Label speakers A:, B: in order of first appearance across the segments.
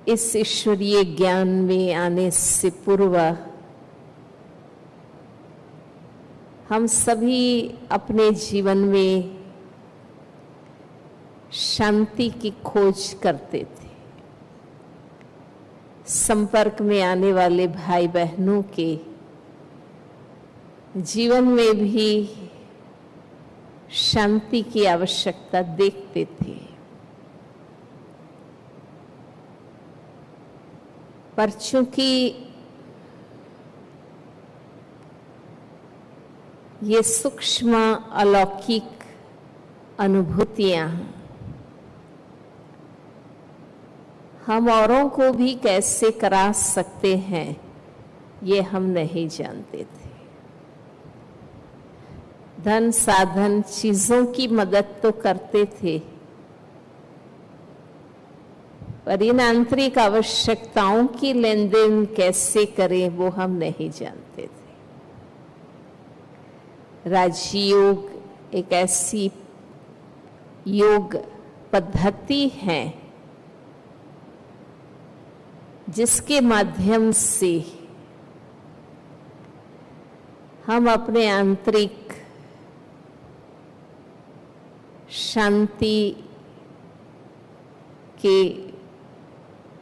A: इस ईश्वरीय ज्ञान में आने से पूर्व हम सभी अपने जीवन में शांति की खोज करते थे। संपर्क में आने वाले भाई बहनों के जीवन में भी शांति की आवश्यकता देखते थे, पर चूंकि ये सूक्ष्म अलौकिक अनुभूतियां हम औरों को भी कैसे करा सकते हैं, ये हम नहीं जानते थे। धन साधन चीजों की मदद तो करते थे, पर इन आंतरिक आवश्यकताओं की लेन देन कैसे करें वो हम नहीं जानते थे। राजयोग एक ऐसी योग पद्धति है जिसके माध्यम से हम अपने आंतरिक शांति के,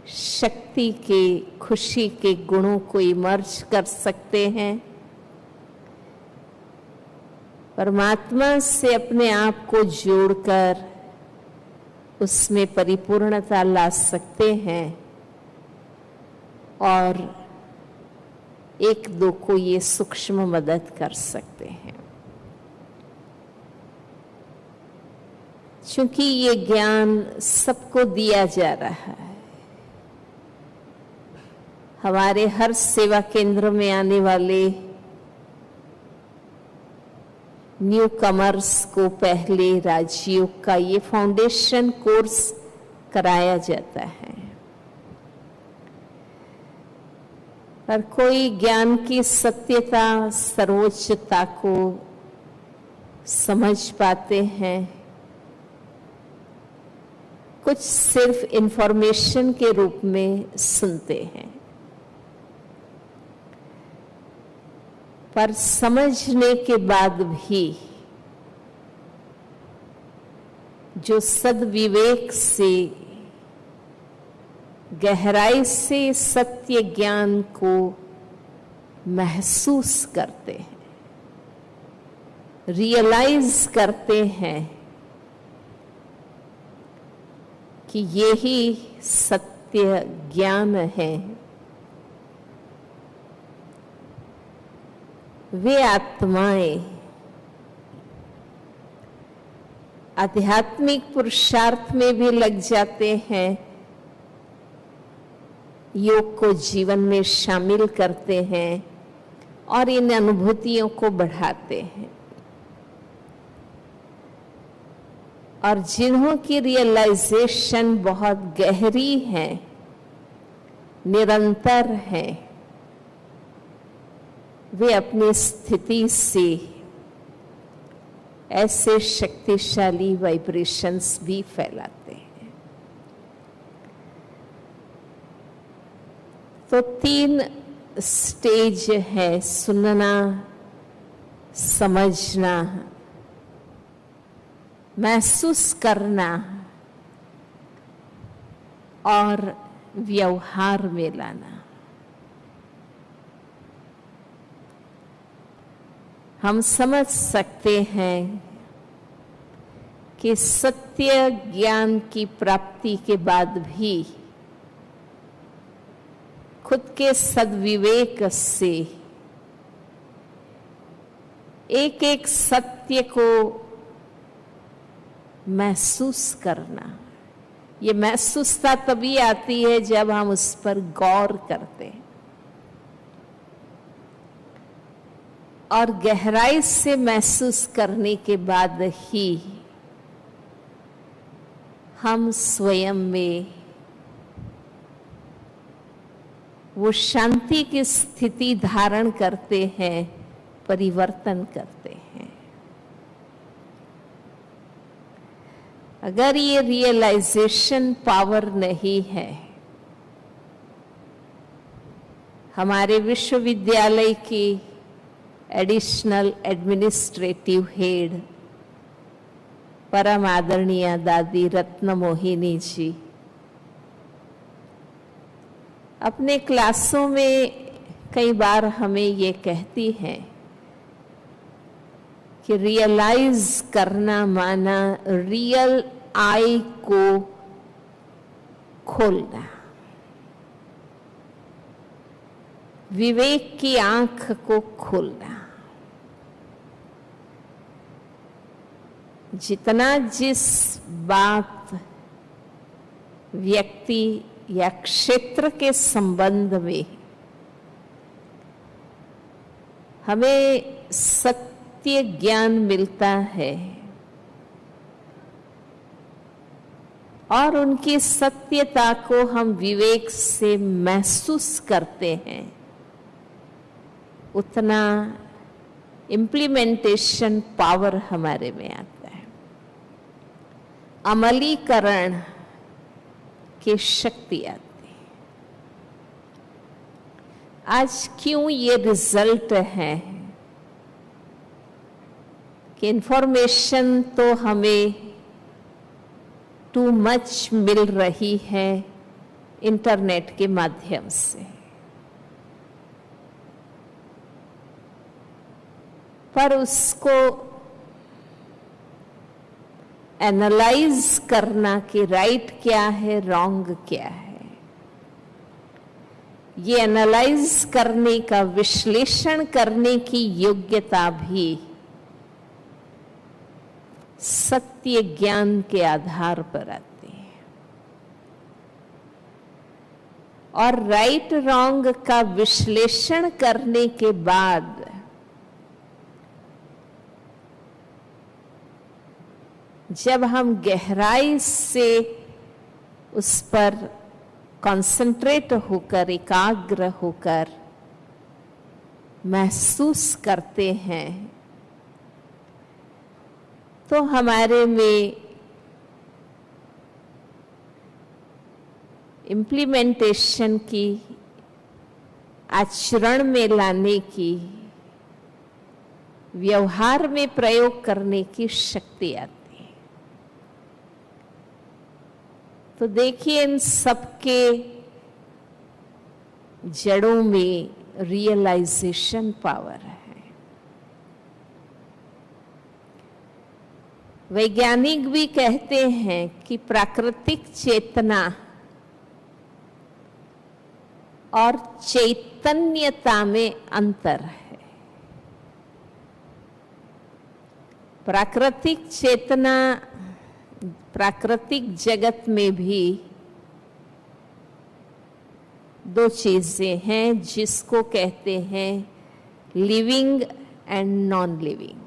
A: शक्ति के, खुशी के गुणों को इमर्ज कर सकते हैं, परमात्मा से अपने आप को जोड़कर उसमें परिपूर्णता ला सकते हैं और एक दो को ये सूक्ष्म मदद कर सकते हैं। क्योंकि ये ज्ञान सबको दिया जा रहा है। हमारे हर सेवा केंद्र में आने वाले न्यू कमर्स को पहले राजयोग का ये फाउंडेशन कोर्स कराया जाता है, पर कोई ज्ञान की सत्यता, सर्वोच्चता को समझ पाते हैं, कुछ सिर्फ इंफॉर्मेशन के रूप में सुनते हैं, पर समझने के बाद भी जो सद्विवेक से, गहराई से सत्य ज्ञान को महसूस करते हैं, रियलाइज करते हैं कि यही सत्य ज्ञान है, वे आत्माएं आध्यात्मिक पुरुषार्थ में भी लग जाते हैं, योग को जीवन में शामिल करते हैं और इन अनुभूतियों को बढ़ाते हैं। और जिन्हों की रियलाइजेशन बहुत गहरी है, निरंतर है, वे अपनी स्थिति से ऐसे शक्तिशाली वाइब्रेशंस भी फैलाते हैं। तो 3 स्टेज है: सुनना, समझना, महसूस करना और व्यवहार में लाना। हम समझ सकते हैं कि सत्य ज्ञान की प्राप्ति के बाद भी खुद के सद्विवेक से एक एक सत्य को महसूस करना, ये महसूसता तभी आती है जब हम उस पर गौर करते हैं और गहराई से महसूस करने के बाद ही हम स्वयं में वो शांति की स्थिति धारण करते हैं, परिवर्तन करते हैं। अगर ये रियलाइजेशन पावर नहीं है हमारे विश्वविद्यालय की एडिशनल एडमिनिस्ट्रेटिव हेड परम आदरणीय दादी रत्नमोहिनी जी अपने क्लासों में कई बार हमें ये कहती हैं कि रियलाइज करना माना रियल आई को खोलना, विवेक की आंख को खोलना। जितना जिस बात, व्यक्ति या क्षेत्र के संबंध में हमें सत्य ज्ञान मिलता है और उनकी सत्यता को हम विवेक से महसूस करते हैं, उतना इम्प्लीमेंटेशन पावर हमारे में आता है, अमलीकरण की शक्ति आती है। आज क्यों ये रिजल्ट है कि इंफॉर्मेशन तो हमें टू मच मिल रही है इंटरनेट के माध्यम से, पर उसको एनालाइज करना कि राइट क्या है, रॉन्ग क्या है, ये एनालाइज करने का, विश्लेषण करने की योग्यता भी सत्य ज्ञान के आधार पर आती है। और राइट रॉन्ग का विश्लेषण करने के बाद जब हम गहराई से उस पर कंसंट्रेट होकर, एकाग्र होकर महसूस करते हैं, तो हमारे में इम्प्लीमेंटेशन की, आचरण में लाने की, व्यवहार में प्रयोग करने की शक्ति आती है। तो देखिए, इन सबके जड़ों में रियलाइजेशन पावर है। वैज्ञानिक भी कहते हैं कि प्राकृतिक चेतना और चैतन्यता में अंतर है। प्राकृतिक चेतना, प्राकृतिक जगत में भी दो चीजें हैं जिसको कहते हैं लिविंग एंड नॉन लिविंग।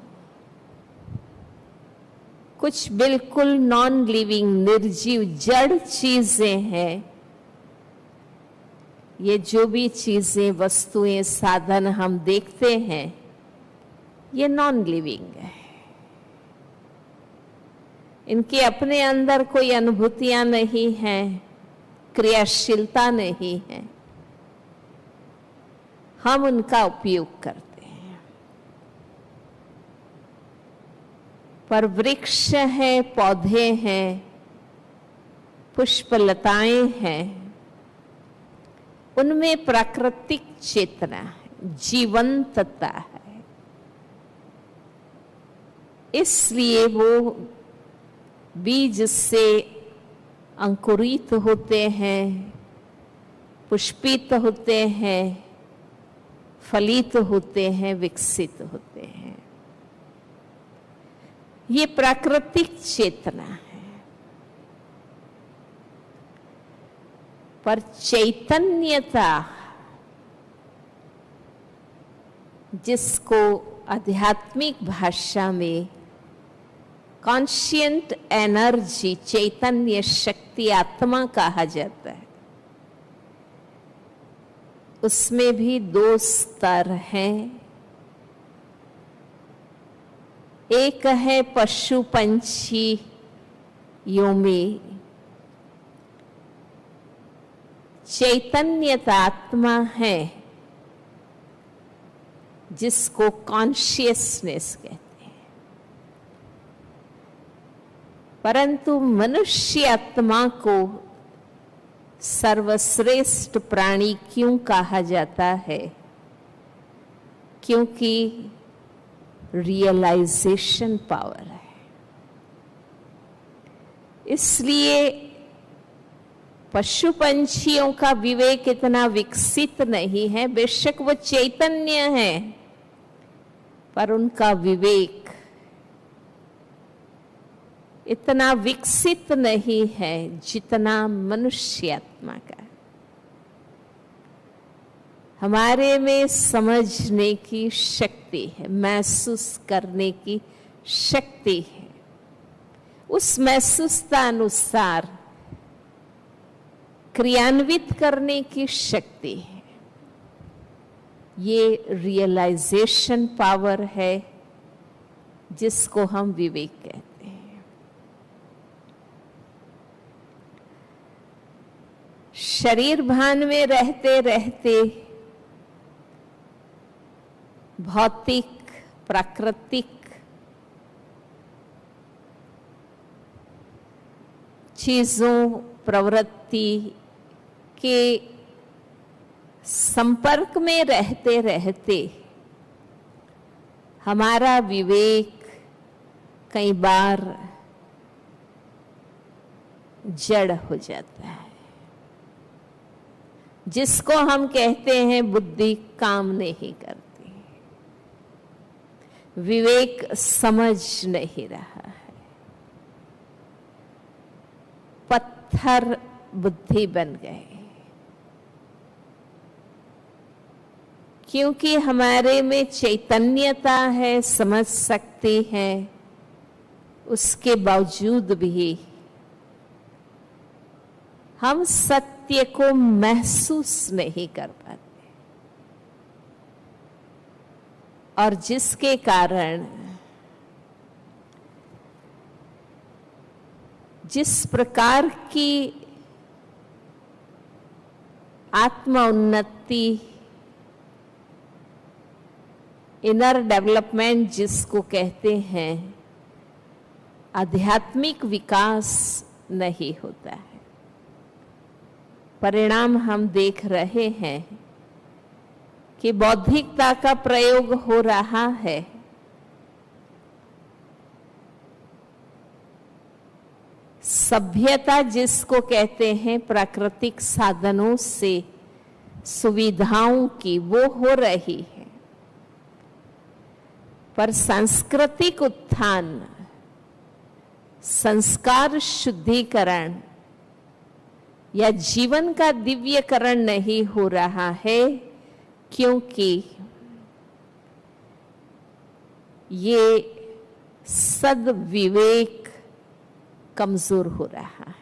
A: कुछ बिल्कुल नॉन लिविंग, निर्जीव, जड़ चीजें हैं। ये जो भी चीजें, वस्तुएं, साधन हम देखते हैं, ये नॉन लिविंग है। इनके अपने अंदर कोई अनुभूतियां नहीं हैं, क्रियाशीलता नहीं है। हम उनका उपयोग करते हैं। पर वृक्ष है, पौधे हैं, पुष्पलताएं हैं, उनमें प्राकृतिक चेतना है, जीवंतता है। इसलिए वो बीज से अंकुरित होते हैं, पुष्पित होते हैं, फलित होते हैं, विकसित होते हैं। ये प्राकृतिक चेतना है। पर चैतन्यता, जिसको आध्यात्मिक भाषा में कॉन्शियंट एनर्जी, चैतन्य शक्ति, आत्मा कहा जाता है, उसमें भी दो स्तर हैं। एक है पशु पंछियों में चैतन्यता, आत्मा है, जिसको कॉन्शियसनेस कहते हैं। परंतु मनुष्य आत्मा को सर्वश्रेष्ठ प्राणी क्यों कहा जाता है? क्योंकि रियलाइजेशन पावर है। इसलिए पशु पंछियों का विवेक इतना विकसित नहीं है। बेशक वो चैतन्य है, पर उनका विवेक इतना विकसित नहीं है जितना मनुष्य आत्मा का। हमारे में समझने की शक्ति है, महसूस करने की शक्ति है, उस महसूसता अनुसार क्रियान्वित करने की शक्ति है। ये रियलाइजेशन पावर है जिसको हम विवेक कहते हैं। शरीर भान में रहते रहते भौतिक प्राकृतिक चीजों प्रवृत्ति के संपर्क में रहते रहते हमारा विवेक कई बार जड़ हो जाता है, जिसको हम कहते हैं बुद्धि काम नहीं करती, विवेक समझ नहीं रहा है, पत्थर बुद्धि बन गए। क्योंकि हमारे में चैतन्यता है, समझ सकते हैं, उसके बावजूद भी हम सत्य को महसूस नहीं कर पाते, और जिसके कारण जिस प्रकार की आत्म उन्नति, इनर डेवलपमेंट जिसको कहते हैं, आध्यात्मिक विकास नहीं होता है। परिणाम हम देख रहे हैं कि बौद्धिकता का प्रयोग हो रहा है, सभ्यता जिसको कहते हैं प्राकृतिक साधनों से सुविधाओं की, वो हो रही है, पर सांस्कृतिक उत्थान, संस्कार शुद्धिकरण या जीवन का दिव्यकरण नहीं हो रहा है, क्योंकि ये सद्विवेक कमजोर हो रहा है।